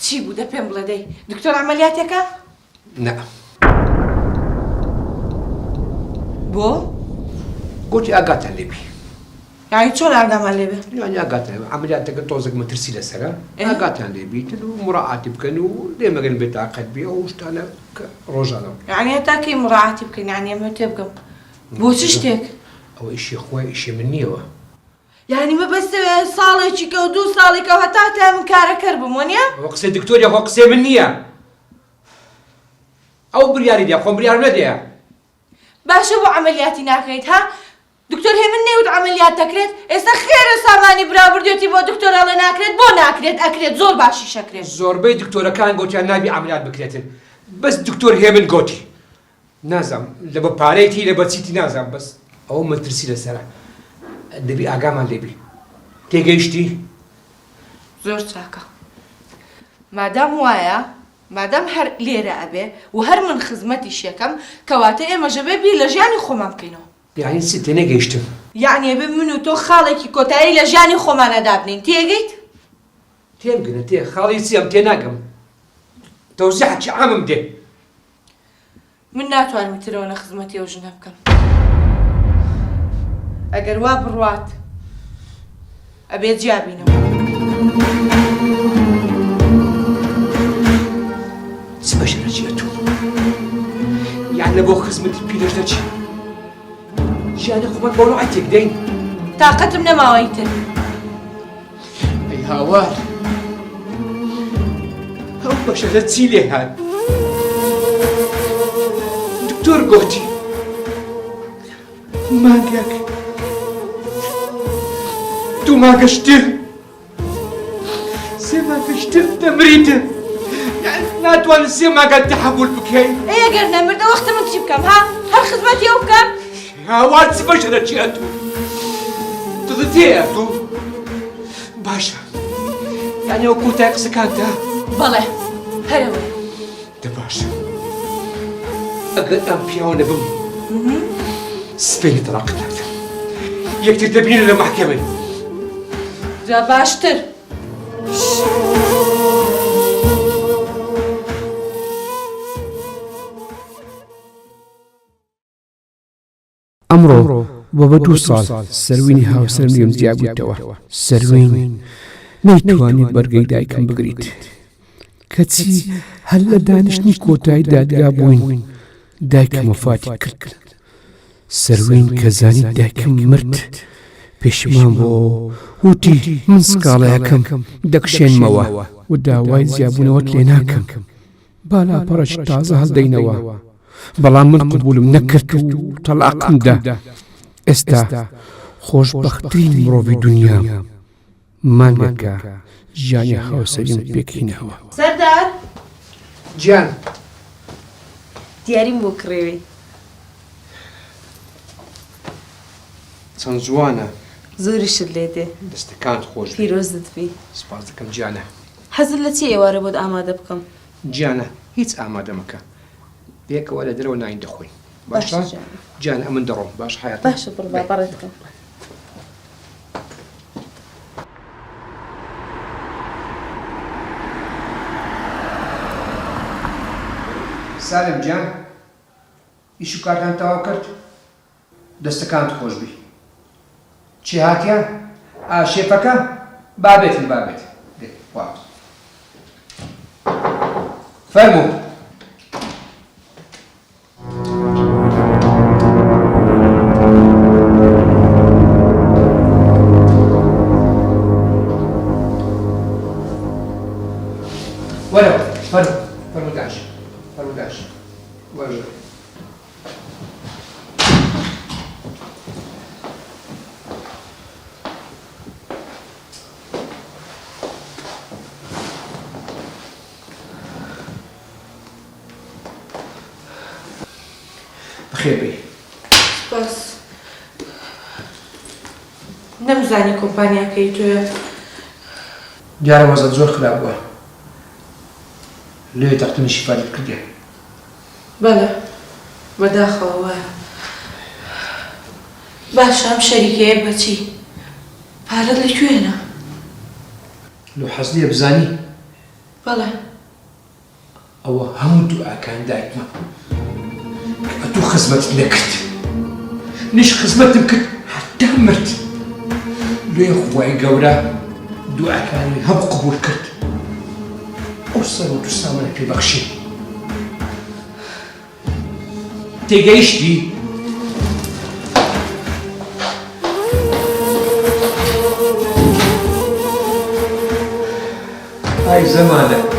چی بوو دە پێم بڵێ دەی دکتۆر عەمەلیاتێکە؟ نە. بۆ؟ گوتی ئاگاتان لێبی. یعنی چۆن ئاگامان لێبێ؟ یعنی ئاگاتان عەمەلیاتەکە تۆزێک مەترسی لەسەرە ئاگاتان لێبیتن و مڕاعاتی بکەن و لێمەگەن بێتاقەت بێ ئەو شتانە کە ڕۆژانەوە. یعنی هەتا کەی مڕاعاتی بکەین یعنی ئەمە تێ بکەم. بۆ چ شتێک؟ ئەوە ئیشی خۆی ئیشی من نییەوە. یعنی مەبەستەوێ ساڵێکی کە و 2 ساڵێکە و هەتا تا من کارەکەر بم وەنیە؟ ئەوە قسەی دکتۆریە خۆ قسەی من نییە. ئەو بریاری دێ خۆم بریار نەدێ. باشە بۆ عەمەلیاتی ناکەیت ها؟ دکتۆر هێ من نەیوت عەمەلیات دەکرێت ئێستا خێرە سامانی برابردێتی بۆ دکتۆر ئەڵێ ناکرێت بۆ ناکرێت ئەکرێت زۆر باشی شەکرێت. زۆربەی دکتۆرەکان گوتیان نابی عەمەلیات بکرێتن. بەس دکتۆر هێمن گوتی. نازام لە بە پارەیەتی لە بە چیتی نازام بەس ئەوە مەترسی لەسەرە. دەبی ئاگامان لێبی. تێگەیشتی؟ زۆر چاکە. مادام وایە مادام هەر لێرە ئەبێ و هەر من خزمەتی شێکەم کەواتە ئێمەژە بێ بیر لە ژیانی خۆمان بکەینەوە. یعنی چی تێنەگەیشتم؟ یعنی ئەبێ من و تۆ خاڵێکی کۆتایی لە ژیانی خۆمانەدا بنین تێگەیت؟ تێمگەنە تێ خاڵی چیم تێناگەم. تەوزیحێکی عامم دێ. من ناتوانم ترەوە لە خزمەتی ئەو ژنە بکەم. ئەگەر وا بڕوات ئەبێ جیابینەوە. چ بەشەرە چیە تۆ؟ یان لە بۆ خزمەتی پیرەش دەچی؟ ژیانی خۆمان بۆ نوعی تێک دەین. تاقەتم نەماوەی تر. ئەی هاوار ئەو بەشەرە چی لێ هات؟ دکتۆر گوتی مانگێک 2 مانگەشتر 3 مانگەشتر دەمریتە. یعنی ناتوانن 3 مانگە تەحەموڵ بکەین. ئەگەر نەمردە وەختە من چی بکەم ها؟ هەر خزمەتی ئەو بکەم؟ هاوار چ بەشەرە چیە تۆ؟ تۆ دەتێیە تۆ؟ باشە یعنی ئەو کۆتای قسەکانتە؟ بەڵێ هەرەوە. دە باشە ئەگەر ئەم پیاوە نەبم سبەی تەلاقت ناکەم. یەکتر دەبینە لە مەحکەمە. جا باشتر. ئەمڕۆ بۆ بە 2 ساڵ سەروینی هاوسەرم لێم جیا بوویتەوە. سەروین نەیتوانیت بەرگەی دایکم بگریت کەچی هەر لە دانیشتنی کۆتایی دادگا بووین دایکم وەفاتی کرد. سەروین کە زانی دایکم مرد پێشمان بۆ وتی من سکاڵەیەکەم دەکشێنمەوە و داوای زیابوونەوەت لێ ناکەم. بالاپەڕەش تازە هەڵدەینەوە بەڵام من قبولم نەکرد و تەلاقمدا. ئێستا خۆشبەختترین مرۆڤی دنیام مانگەکە ژیانی هاوسەریم پێکهینەوە. سەردار گیان دیاریم بۆ کڕێوی. چەند جوانە. زۆریشت لێ دێ. دەستەکانت خۆش بێ. پیرۆزت بی. سپاس دەکەم گیانە. حەزت لە چی ئێوارە بۆت ئامادە بکەم؟ گیانە هیچ ئامادە مەکە. پێکەوە لە دەرەوە ناین دەخۆین. باشە؟ گیانە ئەمن دەڕۆم. باش حەیات. باشە بڕ با بەڕێت بکەم. سالم گیان ئیش و کارتان تەواو کرد؟ دەستەکانت خۆش بی. چی هاتیە؟ شێفەکە؟ بابێتن بابێت. دێ وا فەرموو. وەرەوە فەرموو داش فەرموو داش وەرە. بەخێر بێ. سپاس. نەمزانی کۆمپانیاکەی تۆیە. دیارە وەزەت زۆر خراپ بووە. لێ تەختنی شیفاریت کردێ. بەڵێ بەداخەوە وایە. باشە ئەم شەریکەیە بەچی؟ پارەت لەکوێنە؟ لۆ حەز لێ بزانی بەڵێ ئەوە هەموو دوعاکان دایکمە کە ئەتوو خزمەتت نەکرد نیش خزمەتم کرد هەتا مرد لێ خوای گەورە دوعاکانی هەموو قبول کرد ئەو سەر و دووسامانە پێبەخشی تێگەیشتی ئای زەمانە